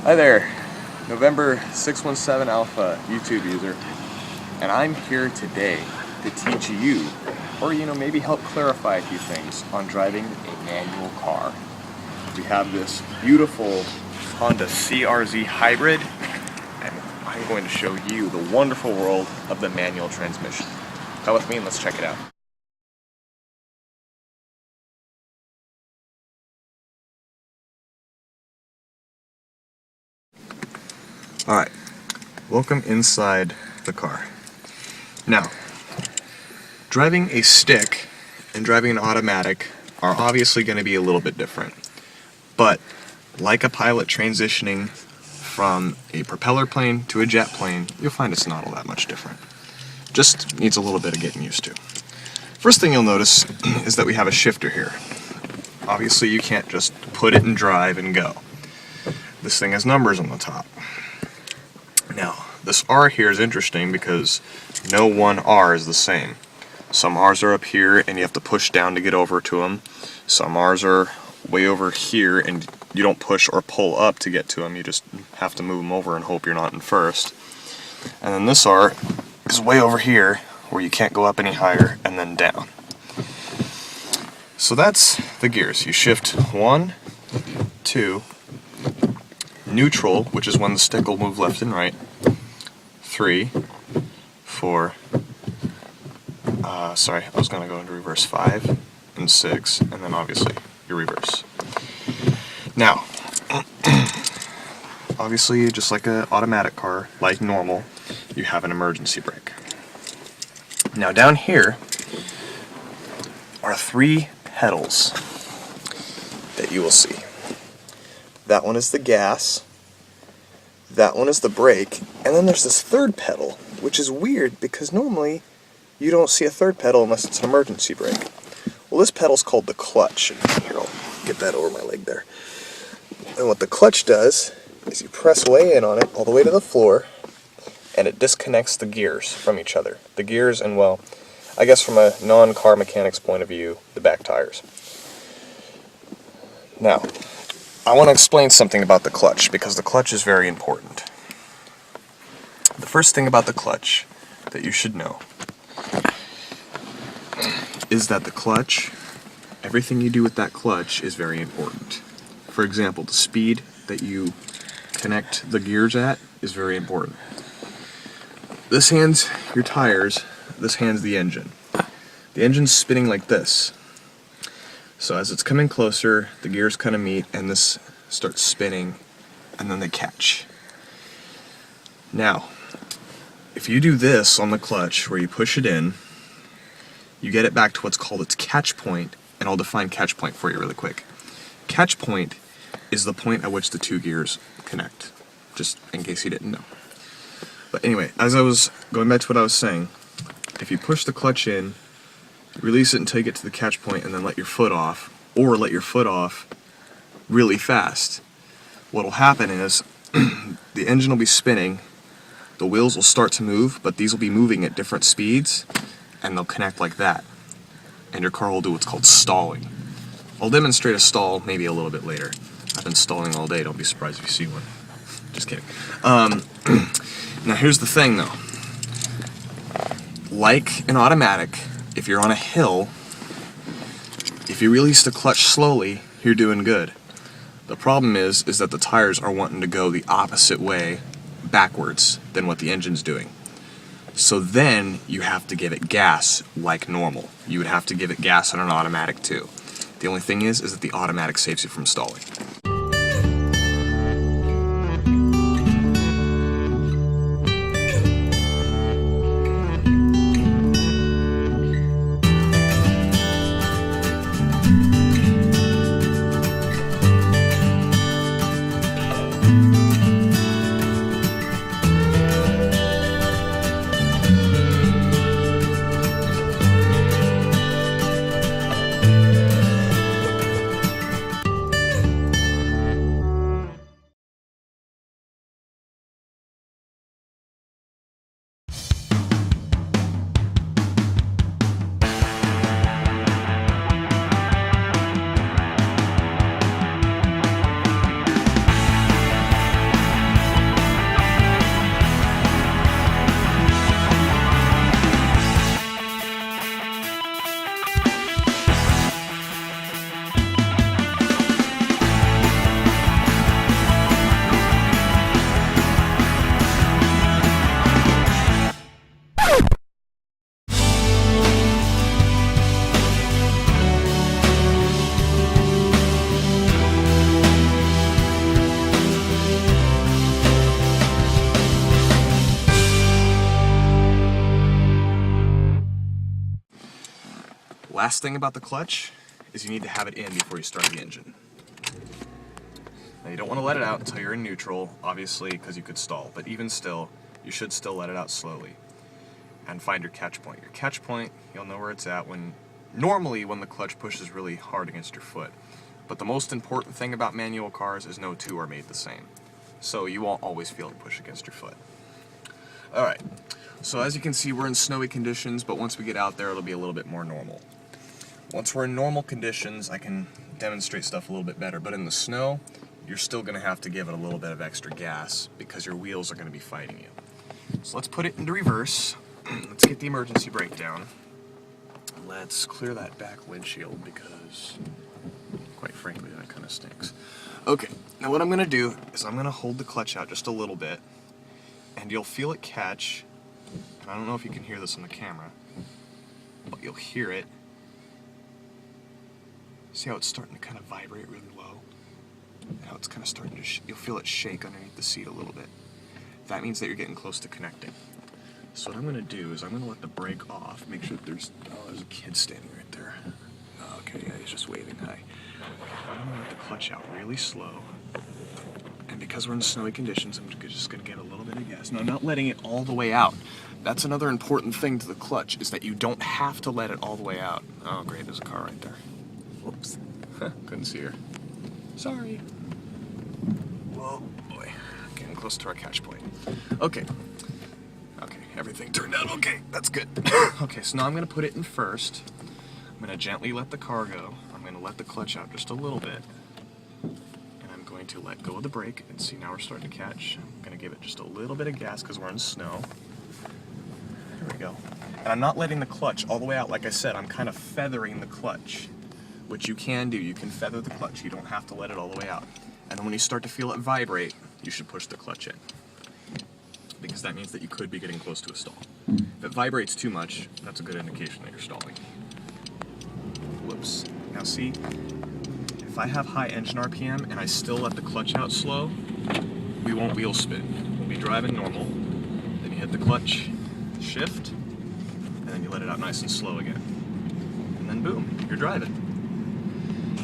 Hi there, November 617 Alpha YouTube user, and I'm here today to teach you, or maybe help clarify a few things on driving a manual car. We have this beautiful Honda CRZ hybrid, and I'm going to show you the wonderful world of the manual transmission. Come with me and let's check it out. Alright, welcome inside the car. Now, driving a stick and driving an automatic are obviously going to be a little bit different. But, like a pilot transitioning from a propeller plane to a jet plane, you'll find it's not all that much different. Just needs a little bit of getting used to. First thing you'll notice is that we have a shifter here. Obviously you can't just put it in drive and go. This thing has numbers on the top. Now, this R here is interesting because no one R is the same. Some R's are up here and you have to push down to get over to them. Some R's are way over here and you don't push or pull up to get to them. You just have to move them over and hope you're not in first. And then this R is way over here where you can't go up any higher and then down. So that's the gears. You shift 1, 2, neutral, which is when the stick will move left and right, 3, 4, sorry, I was going to go into reverse, 5, and 6, and then obviously your reverse. Now, obviously, just like an automatic car, like normal, you have an emergency brake. Now down here are 3 pedals that you will see. That one is the gas, that one is the brake, and then there's this third pedal, which is weird because normally you don't see a third pedal unless it's an emergency brake. Well, this pedal's called the clutch, and here, I'll get that over my leg there. And what the clutch does is you press way in on it all the way to the floor, and it disconnects the gears from each other. The gears and, well, I guess from a non-car mechanic's point of view, the back tires. Now, I want to explain something about the clutch, because the clutch is very important. The first thing about the clutch that you should know is that the clutch, everything you do with that clutch is very important. For example, the speed that you connect the gears at is very important. This hand's your tires, this hand's the engine. The engine's spinning like this. So as it's coming closer, the gears kind of meet and this starts spinning and then they catch. Now, if you do this on the clutch where you push it in, you get it back to what's called its catch point, and I'll define catch point for you really quick. Catch point is the point at which the 2 gears connect, just in case you didn't know. But anyway, as I was going back to what I was saying, if you push the clutch in, release it until you get to the catch point and then let your foot off, or let your foot off really fast, what'll happen is the engine will be spinning, the wheels will start to move, but these will be moving at different speeds, and they'll connect like that. And your car will do what's called stalling. I'll demonstrate a stall maybe a little bit later. I've been stalling all day, don't be surprised if you see one. Just kidding. Now here's the thing though. Like an automatic, if you're on a hill, if you release the clutch slowly, you're doing good. The problem is that the tires are wanting to go the opposite way, backwards, than what the engine's doing. So then you have to give it gas like normal. You would have to give it gas on an automatic too. The only thing is that the automatic saves you from stalling. Last thing about the clutch is you need to have it in before you start the engine. Now you don't want to let it out until you're in neutral, obviously, because you could stall, but even still, you should still let it out slowly. And find your catch point. Your catch point, you'll know where it's at normally when the clutch pushes really hard against your foot. But the most important thing about manual cars is no two are made the same. So you won't always feel it push against your foot. Alright, so as you can see, we're in snowy conditions, but once we get out there, it'll be a little bit more normal. Once we're in normal conditions, I can demonstrate stuff a little bit better, but in the snow, you're still going to have to give it a little bit of extra gas because your wheels are going to be fighting you. So let's put it into reverse. Let's get the emergency brake down. Let's clear that back windshield because, quite frankly, that kind of stinks. Okay, now what I'm going to do is I'm going to hold the clutch out just a little bit, and you'll feel it catch. And I don't know if you can hear this on the camera, but you'll hear it. See how it's starting to kind of vibrate really low? And how it's kind of starting to, you'll feel it shake underneath the seat a little bit. That means that you're getting close to connecting. So what I'm going to do is I'm going to let the brake off, make sure that there's a kid standing right there. Oh, okay, yeah, he's just waving hi. I'm going to let the clutch out really slow. And because we're in snowy conditions, I'm just going to get a little bit of gas. Now, I'm not letting it all the way out. That's another important thing to the clutch, is that you don't have to let it all the way out. Oh, great, there's a car right there. Whoops. Couldn't see her. Sorry. Whoa, boy. Getting close to our catch point. Okay. Okay, everything turned out okay. That's good. Okay, so now I'm going to put it in first. I'm going to gently let the car go. I'm going to let the clutch out just a little bit. And I'm going to let go of the brake. And see, now we're starting to catch. I'm going to give it just a little bit of gas because we're in snow. There we go. And I'm not letting the clutch all the way out. Like I said, I'm kind of feathering the clutch, which you can do. You can feather the clutch. You don't have to let it all the way out. And then when you start to feel it vibrate, you should push the clutch in, because that means that you could be getting close to a stall. If it vibrates too much, that's a good indication that you're stalling. Whoops. Now see, if I have high engine RPM and I still let the clutch out slow, we won't wheel spin. We'll be driving normal, then you hit the clutch, shift, and then you let it out nice and slow again. And then boom, you're driving.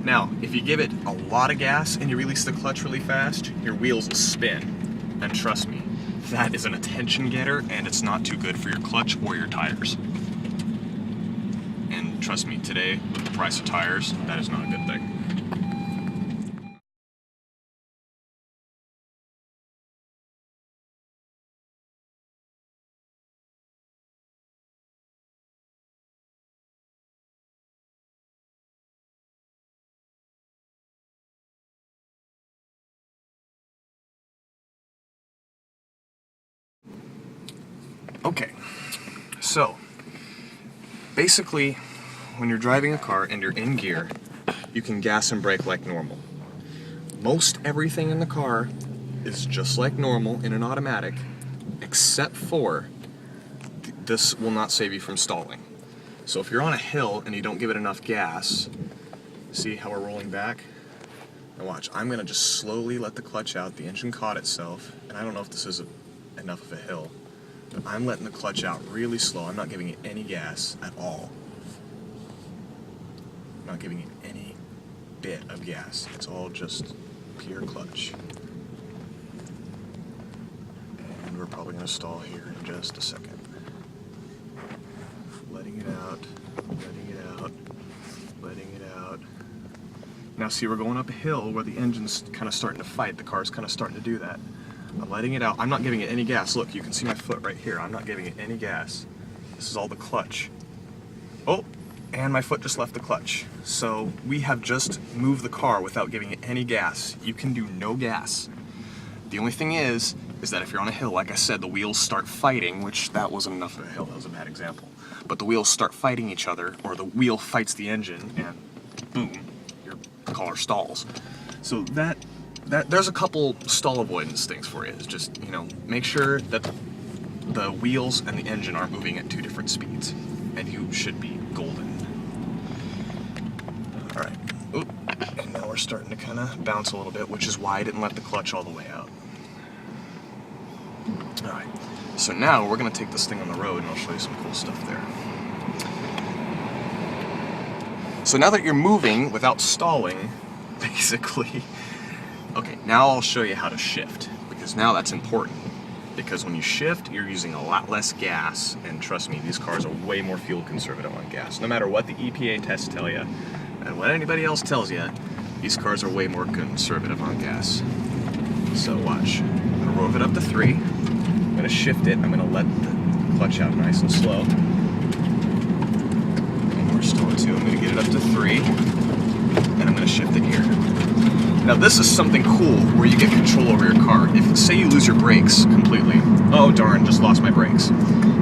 Now, if you give it a lot of gas and you release the clutch really fast, your wheels will spin. And trust me, that is an attention getter, and it's not too good for your clutch or your tires. And trust me, today, with the price of tires, that is not a good thing. Okay, so basically, when you're driving a car and you're in gear, you can gas and brake like normal. Most everything in the car is just like normal in an automatic, except for this will not save you from stalling. So if you're on a hill and you don't give it enough gas, see how we're rolling back? Now watch, I'm going to just slowly let the clutch out. The engine caught itself, and I don't know if this is enough of a hill. But I'm letting the clutch out really slow. I'm not giving it any gas at all. I'm not giving it any bit of gas. It's all just pure clutch. And we're probably going to stall here in just a second. Letting it out, letting it out, letting it out. Now see, we're going up a hill where the engine's kind of starting to fight. The car's kind of starting to do that. I'm letting it out. I'm not giving it any gas. Look, you can see my foot right here. I'm not giving it any gas. This is all the clutch. Oh, and my foot just left the clutch. So we have just moved the car without giving it any gas. You can do no gas. The only thing is that if you're on a hill, like I said, the wheels start fighting, which that wasn't enough of a hill, that was a bad example. But the wheels start fighting each other, or the wheel fights the engine, and boom, your car stalls. So there's a couple stall avoidance things for you. It's just, make sure that the wheels and the engine aren't moving at two different speeds, and you should be golden. All right. Oop. And now we're starting to kind of bounce a little bit, which is why I didn't let the clutch all the way out. All right. So now we're going to take this thing on the road, and I'll show you some cool stuff there. So now that you're moving without stalling, basically, okay, now I'll show you how to shift, because now that's important. Because when you shift, you're using a lot less gas, and trust me, these cars are way more fuel conservative on gas. No matter what the EPA tests tell you, and what anybody else tells you, these cars are way more conservative on gas. So watch. I'm gonna rev it up to 3. I'm gonna shift it. I'm gonna let the clutch out nice and slow. And we're still at 2. I'm gonna get it up to 3, and I'm gonna shift it here. Now this is something cool where you get control over your car. If, say you lose your brakes completely. Oh darn, just lost my brakes.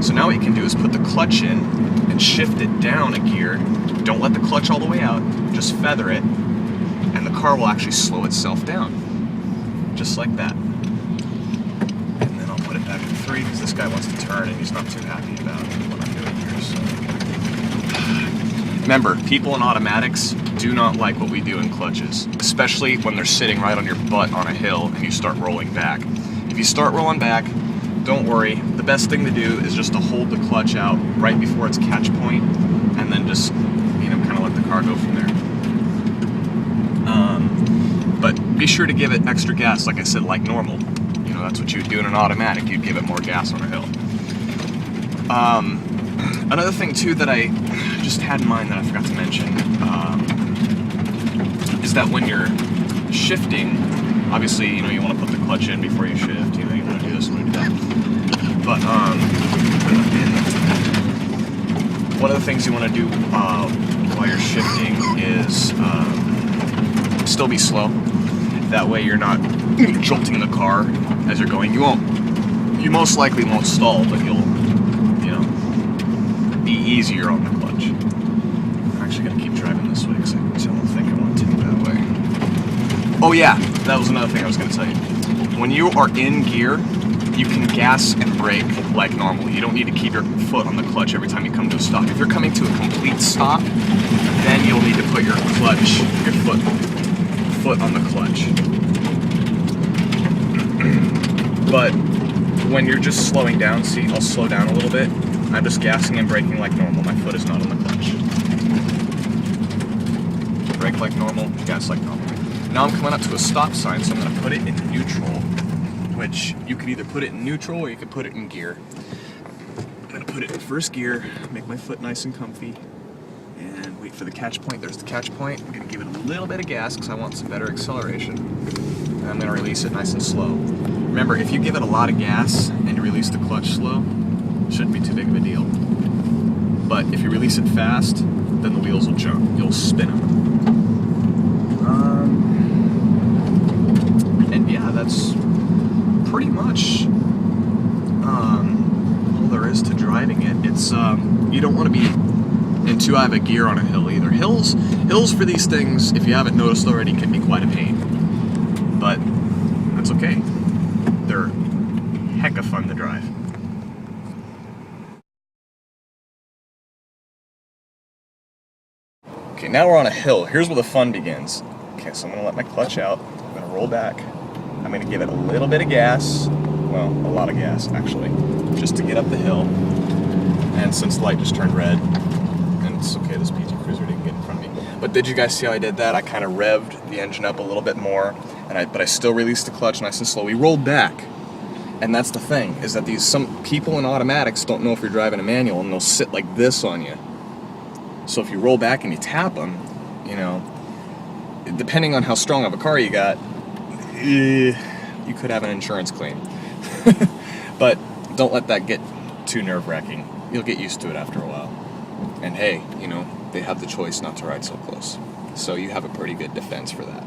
So now what you can do is put the clutch in and shift it down a gear. Don't let the clutch all the way out, just feather it, and the car will actually slow itself down. Just like that. And then I'll put it back to 3 because this guy wants to turn and he's not too happy about what I'm doing here. So. Remember, people in automatics do not like what we do in clutches, especially when they're sitting right on your butt on a hill and you start rolling back. If you start rolling back, don't worry. The best thing to do is just to hold the clutch out right before its catch point, and then just, kind of let the car go from there. But be sure to give it extra gas, like I said, like normal. That's what you would do in an automatic. You'd give it more gas on a hill. Another thing too that I just had in mind that I forgot to mention is that when you're shifting, obviously, you want to put the clutch in before you shift. You want to do this, you want to do that. But one of the things you want to do while you're shifting is still be slow. That way you're not jolting the car as you're going. You most likely won't stall, but you'll be easier on the clutch. I'm actually going to keep driving this way because I don't think I want to take that way. Oh yeah, that was another thing I was going to tell you. When you are in gear, you can gas and brake like normal. You don't need to keep your foot on the clutch every time you come to a stop. If you're coming to a complete stop, then you'll need to put your foot on the clutch. But when you're just slowing down, see, I'll slow down a little bit. I'm just gassing and braking like normal. My foot is not on the clutch. Brake like normal, gas like normal. Now I'm coming up to a stop sign, so I'm going to put it in neutral, which you could either put it in neutral or you could put it in gear. I'm going to put it in first gear, make my foot nice and comfy, and wait for the catch point. There's the catch point. I'm going to give it a little bit of gas because I want some better acceleration. And I'm going to release it nice and slow. Remember, if you give it a lot of gas and you release the clutch slow, it shouldn't be too big of a deal. But if you release it fast, then the wheels will jump. You'll spin them. And yeah, that's pretty much all there is to driving it. It's you don't want to be in too high of a gear on a hill either. Hills for these things, if you haven't noticed already, can be quite a pain. But that's okay. They're hecka fun to drive. Okay, now we're on a hill. Here's where the fun begins. Okay, so I'm going to let my clutch out. I'm going to roll back. I'm going to give it a little bit of gas. Well, a lot of gas, actually, just to get up the hill. And since the light just turned red, and it's okay, this PT Cruiser didn't get in front of me. But did you guys see how I did that? I kind of revved the engine up a little bit more, but I still released the clutch nice and slow. We rolled back. And that's the thing, is that some people in automatics don't know if you're driving a manual, and they'll sit like this on you. So if you roll back and you tap them, depending on how strong of a car you got, you could have an insurance claim. But don't let that get too nerve-wracking. You'll get used to it after a while. And hey, they have the choice not to ride so close. So you have a pretty good defense for that.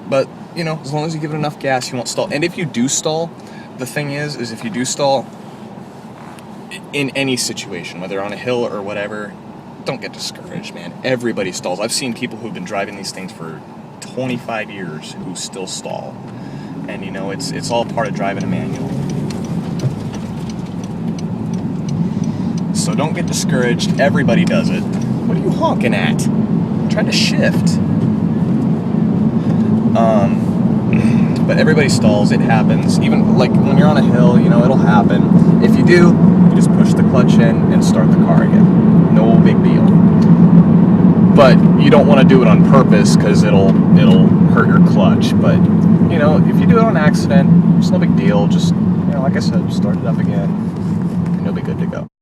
But, as long as you give it enough gas, you won't stall. And if you do stall, the thing is if you do stall, in any situation, whether on a hill or whatever, don't get discouraged, man. Everybody stalls. I've seen people who've been driving these things for 25 years who still stall. And, it's all part of driving a manual. So don't get discouraged. Everybody does it. What are you honking at? I'm trying to shift. But everybody stalls. It happens. Even like when you're on a hill, it'll happen. If you do, you just push the clutch in and start the car again. No big deal. but you don't want to do it on purpose because it'll hurt your clutch. But you know, if you do it on accident, it's no big deal. Just, you know, like I said, start it up again and you'll be good to go.